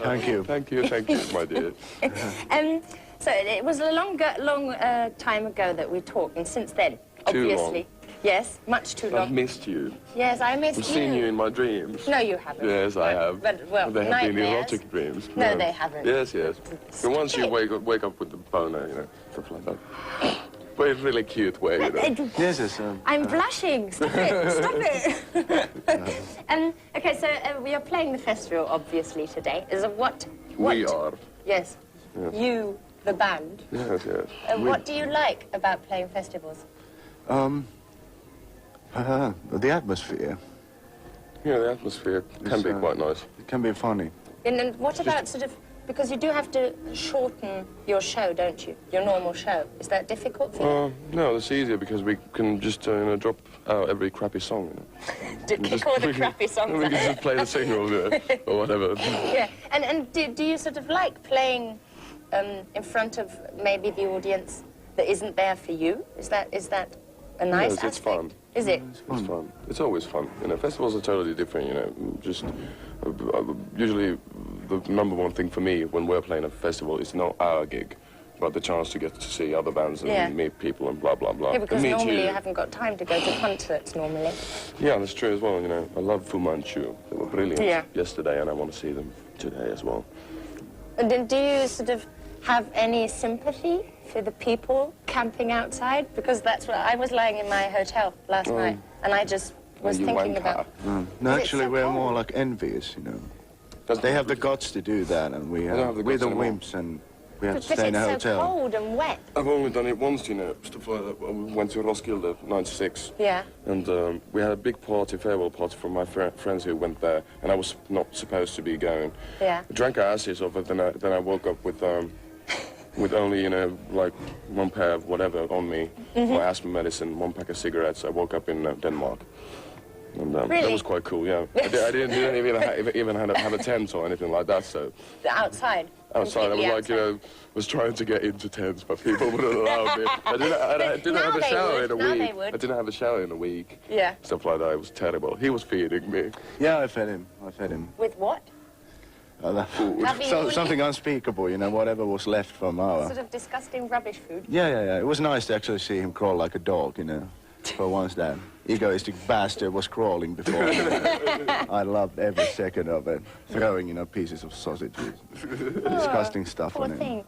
Thank you. Thank you, my dear. So it was a long time ago that we talked, and since then, obviously. Too long. Yes, much too long. I've missed you. Yes, I missed you. I've seen you in my dreams. No, you haven't. Yes, I have. But, well, they have been nightmares. erotic dreams. No, they haven't. Yes, yes. But once you wake up with the boner, you know, stuff like that. But in a really cute way, you know. Yes, yes. I'm blushing. Stop it. Stop it. Okay, so we are playing the festival, obviously, today. Is what? We are. Yes. You, the band. Yes, yes. What do you like about playing festivals? The atmosphere. Yeah, the atmosphere can be quite nice. It can be funny. And what about sort of, because you do have to shorten your show, don't you? Your normal show. Is that difficult for you? No, it's easier because we can just, you know, drop out every crappy song, you know. Kick all the crappy songs We out. can just play the single, you know, or whatever. Yeah, and do you sort of like playing in front of maybe the audience that isn't there for you? Is that a nice Yes, it's aspect? fun. Is it? It's fun. It's always fun. You know, festivals are totally different, you know. Just usually the number one thing for me when we're playing a festival is not our gig, but the chance to get to see other bands and meet people and blah, blah, blah. Yeah, because meet normally you haven't got time to go to concerts normally. Yeah, that's true as well, you know. I love Fu Manchu. They were brilliant yesterday, and I want to see them today as well. And then do you sort of have any sympathy for the people camping outside? Because that's what I was lying in my hotel last night, and I just was thinking about. No, actually, we're more like envious, you know. They have the guts to do that, and we're the wimps, and we have to stay in a But it's so hotel. cold and wet. I've only done it once, you know, stuff like that. We went to Roskilde, '96. Yeah. And we had a big party, farewell party from my friends who went there, and I was not supposed to be going. Yeah. I drank asses of it, then I woke up with only, you know, like one pair of whatever on me, my asthma medicine, one pack of cigarettes. I woke up in Denmark. And Really? that was quite cool, yeah. I didn't even have a tent or anything like that, so... Outside? Outside, I was like, you know, was trying to get into tents, but people wouldn't allow me. I didn't have a shower in a week. I didn't have a shower in a week. Yeah. Stuff like that. It was terrible. He was feeding me. Yeah, I fed him. With what? Something unspeakable, you know, whatever was left from our... Sort of disgusting rubbish food. Yeah. It was nice to actually see him crawl like a dog, you know. For once that egoistic bastard was crawling before me. I loved every second of it. Throwing, you know, pieces of sausages. Disgusting stuff Poor on it. thing.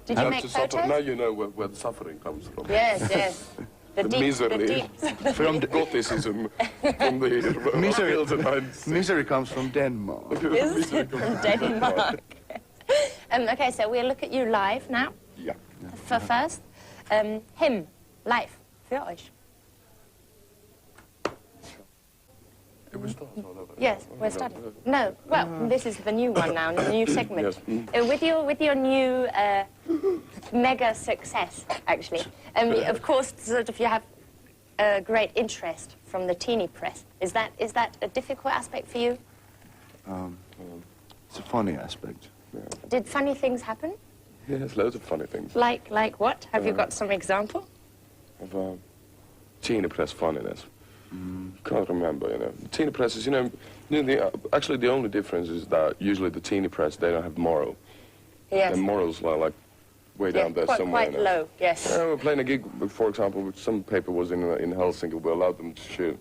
Did Now you make photos? now you know where the suffering comes from. Yes. The misery. From Gothism from the misery comes from Denmark. From Denmark. Okay, so we'll look at you live now. Yeah. For first, him, live, für euch. Yes, we're starting. No, well, this is the new one now, the new segment. With your new mega success, actually. Of course, sort of you have a great interest from the teeny press. Is that a difficult aspect for you? It's a funny aspect. Yeah. Did funny things happen? Yes, loads of funny things. Like what? Have you got some example? Of teeny press funniness. Can't remember, you know. Teeny presses, you know, actually the only difference is that usually the teeny press, they don't have moral. Yes. Their morals are like way down there somewhere. Quite low, yes. We're playing a gig, for example, with some paper was in Helsinki. We allowed them to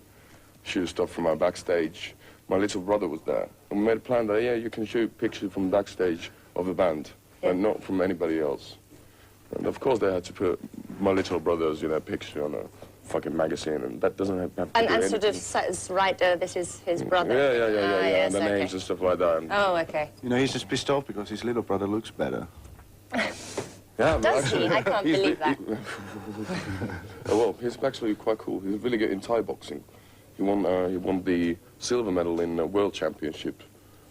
shoot stuff from our backstage. My little brother was there. And we made a plan that, yeah, you can shoot pictures from backstage of the band, but not from anybody else. And of course they had to put my little brother's, you know, picture on a fucking magazine, and that doesn't have to do And anything. sort of says, right, this is his brother. Yeah, Yes, and the names and stuff like that. Oh, okay. You know, he's just pissed off because his little brother looks better. Yeah, Does he? I can't believe that. Well, he's actually quite cool. He's really good in Thai boxing. He won the silver medal in World Championship,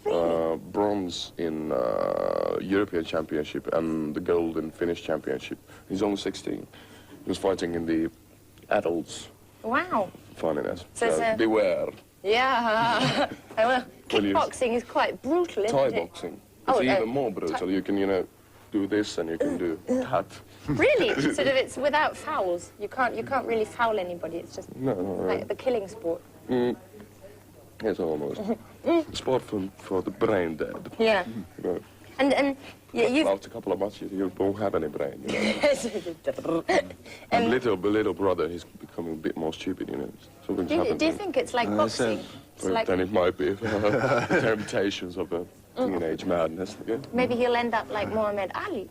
bronze in European Championship, and the gold in Finnish Championship. He's only 16. He was fighting in the adults. Wow. Funniness. So beware. Yeah. Well, kickboxing is quite brutal, isn't Thai it? boxing. It's even more brutal. You can, you know, do this and you can do that. Really? Sort of, it's without fouls. You can't really foul anybody. It's just No. like the killing sport. Yes, almost. Sport for the brain dead. Yeah. You know, And you've... after a couple of months, you won't have any brain. You know? And And little brother, he's becoming a bit more stupid, you know. Something's happened. do you think it's like boxing? It's Well, like, then it might be the temptations of a teenage madness. Yeah? maybe he'll end up like Muhammad Ali.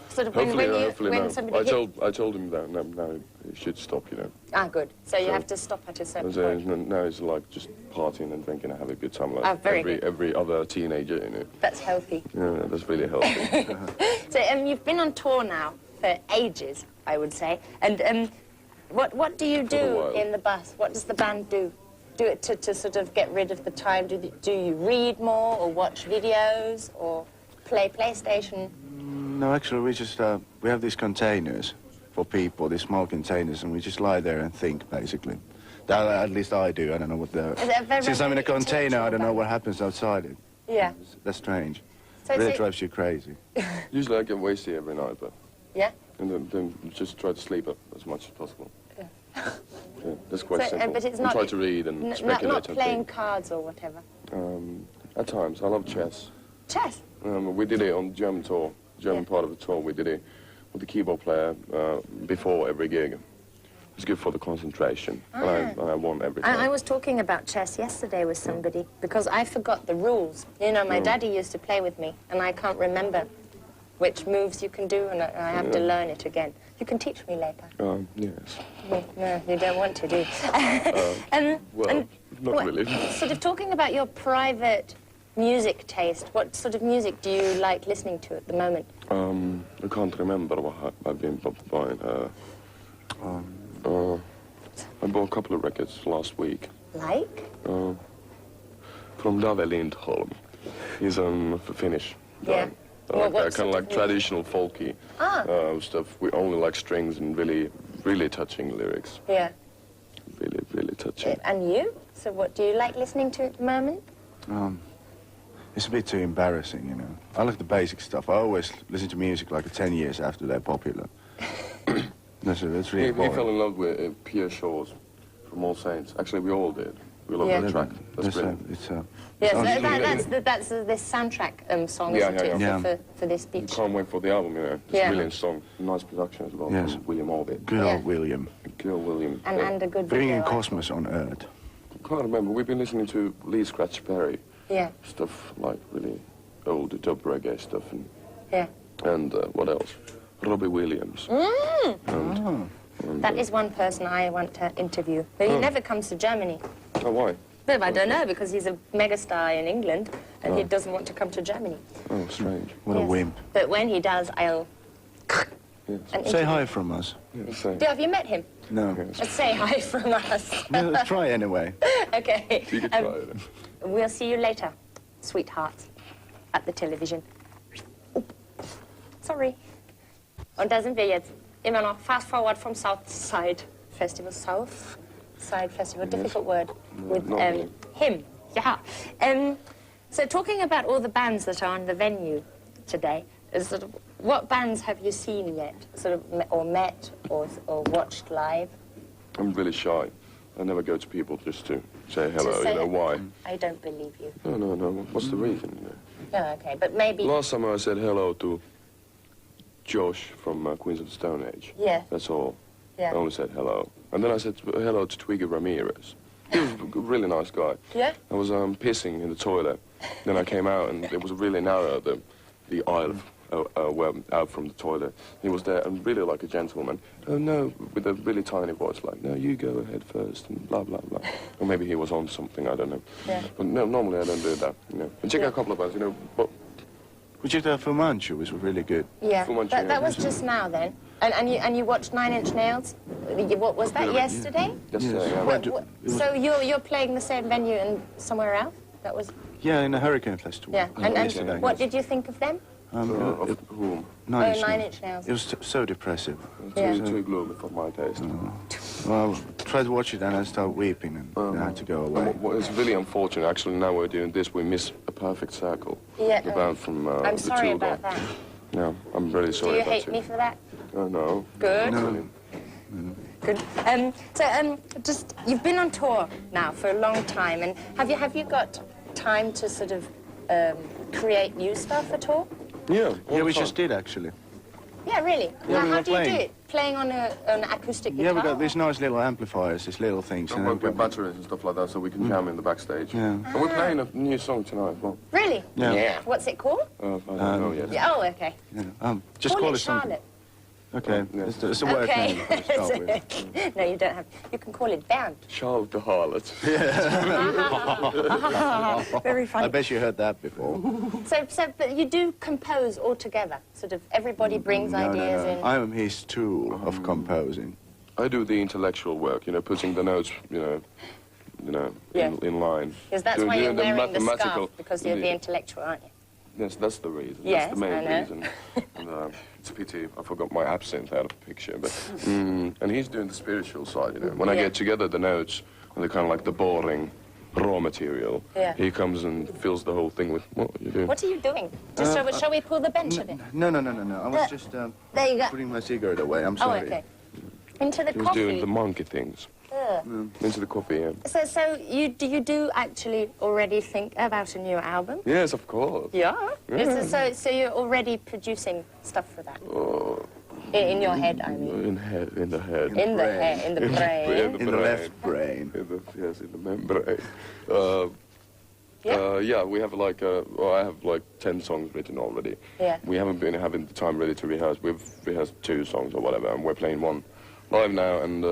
Sort of Hopefully, when no. somebody I told him that now he should stop, you know. Ah, good. So you So- have to stop at a certain And point. now he's like just partying and drinking and having a good time like Ah, very good. every other teenager, you know. That's healthy. Yeah, that's really healthy. So you've been on tour now for ages, I would say. And what do you a do while. in the bus? What does the band do? Do it to sort of get rid of the time? Do you read more or watch videos or play PlayStation? No, actually, we just we have these containers for people, these small containers, and we just lie there and think, basically. That, at least I do. I don't know what the. Is it a very Since I'm in a container, I don't know band? what happens outside it. Yeah. That's strange. So It really so- drives you crazy. Usually I get wasted every night, but Yeah. and then just try to sleep as much as possible. Yeah. Yeah, that's quite So, simple. but it's I not try to read and speculate not and playing think. cards or whatever. At times, I love chess. Chess. We did it on the German tour, German part of the tour. We did it with the keyboard player before every gig. It's good for the concentration, and I won every time. I was talking about chess yesterday with somebody because I forgot the rules. You know, my daddy used to play with me, and I can't remember which moves you can do, and I have to learn it again. You can teach me later. Yes. No, you don't want to, do you? Well, not really. Sort of talking about your private music taste, what sort of music do you like listening to at the moment? I can't remember what I've been buying. I bought a couple of records last week. Like? From Dave Lindholm. He's Finnish. Yeah. What Kind sort of like of music? traditional folky stuff. We only like strings and really touching lyrics. Yeah. Really touching. And you? So what do you like listening to at the moment? It's a bit too embarrassing, you know. I like the basic stuff. I always listen to music like 10 years after they're popular. That's really He boring. fell in love with Pierre Shaw's from All Saints. Actually, we all did. We love Yeah. that track. That's brilliant. Yes, honestly, that's this soundtrack song, Yeah, isn't it, yeah. for this beach? Can't wait for the album, you know. It's Yeah. a brilliant song. Nice production as well. Yes. From William Orbit. Good Yeah. old William. Kill William. And a good Bringing video. cosmos on Earth. Can't remember. We've been listening to Lee Scratch Perry. Yeah, Stuff like really old dub reggae stuff. yeah. And what else? Robbie Williams. That is one person I want to interview. But he never comes to Germany. Oh, why? But I don't know, because he's a megastar in England, and he doesn't want to come to Germany. Oh, strange. What a Yes. wimp. But when he does, I'll... Yes. and Say interview- hi from us. Yeah, same. Have you met him? No. Let's say hi from us. No, try anyway. Okay. You can try it. We'll see you later, sweethearts, at the television. Sorry. Und da sind wir jetzt. Immer noch Fast Forward from Southside Festival. Southside Festival, difficult word. With not really. him. Yeah. So talking about all the bands that are on the venue today, sort of, what bands have you seen yet? Sort of, or met, or watched live? I'm really shy. I never go to people just to say hello. say You know why? I don't believe you. No. What's the reason? You know? Oh, okay, but maybe... Last summer I said hello to Josh from Queens of the Stone Age. Yeah. That's all. Yeah. I only said hello. And then I said hello to Twiggy Ramirez. He was a really nice guy. Yeah? I was pissing in the toilet. Then I came out and it was really narrow, the aisle out from the toilet. He was there and really like a gentleman. Oh no, with a really tiny voice like, no, you go ahead first and blah, blah, blah. Or maybe he was on something, I don't know. Yeah. But no, normally I don't do that, you know. And check out a couple of bands, you know, but We checked out Fu Manchu, which was really good. Yeah, Fu Manchu, that was yeah. just now then. And you watched Nine Inch Nails? What was that, yesterday? yesterday, Yes. yeah. What- It what- was- so you're playing the same venue and somewhere else? That was... Yeah, in a Hurricane Festival. Yeah, yesterday. and what did you think of them? Of whom? Nine Inch Nine Nails. Inch Nails. It was so depressive. Yeah. Too gloomy for my taste. Well, I tried to watch it and I started weeping and I had to go away. What is really unfortunate, actually, now we're doing this, we miss A Perfect Circle. Yeah, The band from I'm the sorry Tudor. about that. Yeah, I'm really Do sorry you about hate it. me for that? Oh, no. Good. Really. Good. Just you've been on tour now for a long time, and have you got time to sort of create new stuff at all? Yeah. Yeah, we just did actually. Yeah, really. Yeah, Now, we how were do you do playing. it? Playing on an acoustic guitar? Yeah, we got these nice little amplifiers, these little things. And work with batteries and stuff like that, so we can jam in the backstage. Yeah. And we're playing a new song tonight as well. Really? Yeah. What's it called? I don't know yet. Yeah, oh, okay. Yeah. Just call it something. Charlotte. Okay, Yeah. it's a work Okay. name to start with. No, you don't have. You can call it Bernd. Charlotte the Harlot. Very I funny. bet you heard that before. But you do compose all together. Sort of everybody brings ideas in. I am his tool of composing. I do the intellectual work, you know, putting the notes, Yeah. in line. Because that's Do- why you're doing the wearing the mathematical- scarf, because you're the intellectual, aren't you? Yes, that's the reason. Yes, that's the main I know. reason. And, it's a pity I forgot my absinthe out of the picture. But and he's doing the spiritual side, you know. When I Yeah. get together the notes, and they're kind of like the boring raw material, Yeah. he comes and fills the whole thing with what you doing. What are you doing? Just shall we pull the bench a bit? No. I was just There you go. putting my cigarette away. I'm Oh, sorry. okay. Into the He was coffee. doing the monkey things. Into the coffee, yeah. So you do actually already think about a new album? Yes, of course. Yeah. So you're already producing stuff for that? In your head, I mean. In the head. In the brain. head, in the brain. In the left brain. Yes, in the membrane. Yeah. Yeah, we have like, well, I have like 10 songs written already. Yeah. We haven't been having the time ready to rehearse. We've rehearsed 2 songs or whatever, and we're playing one live now, and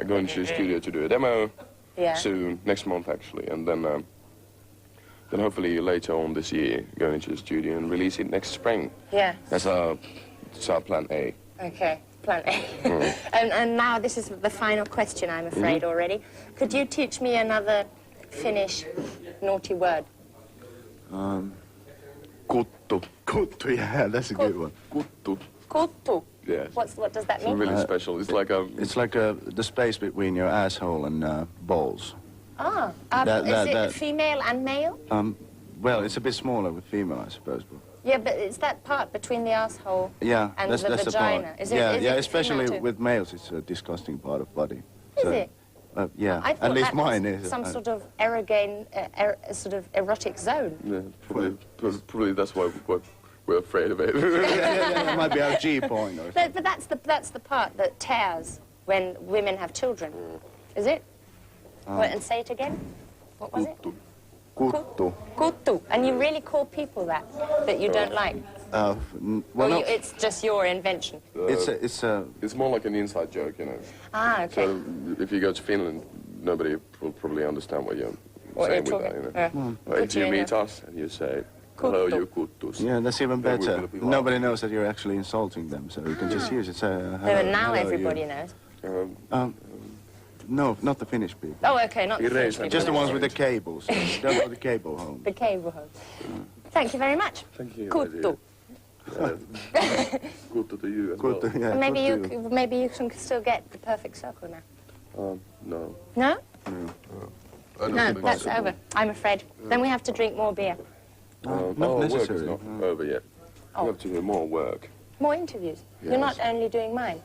going to the studio to do a demo Yeah. soon, next month actually, and then hopefully later on this year, going into the studio and release it next spring. Yeah. That's our plan A. Okay. Plan A. And now this is the final question, I'm afraid, already. Could you teach me another Finnish naughty word? Kuttu. Kuttu, yeah, that's a good one. Kuttu. Kuttu. Yes. What does that It's mean? really special. It's like a... It's like the space between your asshole and balls. Ah, That- is it that- female and male? Well, it's a bit smaller with female, I suppose. But Yeah, but it's that part between the asshole yeah, and that's the the vagina. part. Is it, yeah, is yeah, it especially female too? with males, it's a disgusting part of body. Is it? Yeah, I thought at least that was mine is. some sort of sort of erotic zone. Yeah, probably that's why we're afraid of it. yeah, that might be our G point. Or But that's the part that tears when women have children. Is it? Wait, and say it again. What was it? Kuttu. Kuttu. And you really call people that you don't like? Well, Or no, it's just your invention? it's a. It's more like an inside joke, you know. Ah, okay. So if you go to Finland, nobody will probably understand what you're What saying you're with that, you know. talking- But if you Kuttu, meet us and you say, hello, Kuttu. you kuttus. Yeah, that's even Then we better. will be Nobody knows that you're actually insulting them, so you can just use it. Say, hello, No, now hello, everybody you. knows. No, not the Finnish people. Oh, okay, not the Erase Finnish and people. Just the no. ones with the cables. Don't put the cable home. The cable home. Thank you very much. Thank you. Kuttu. Kuttu to you as well. Kuttu, yeah, Maybe maybe you can still get the perfect circle now. No. No? I don't No, think that's so. over. I'm afraid. Then we have to drink more beer. Not Work necessary. is not over yet. Oh. We have to do more work. More interviews. You're not only doing mine.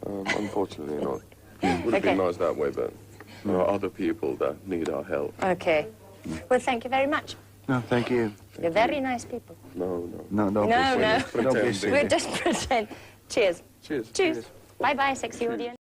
Unfortunately not. Would have Okay. been nice that way, but there are other people that need our help. Okay. Well, thank you very much. No, thank you. You're very nice people. No. No, don't No, be silly. no. Don't be Pretending. silly. We'll just pretend. Cheers. Cheers. Cheers. Bye-bye, sexy audience.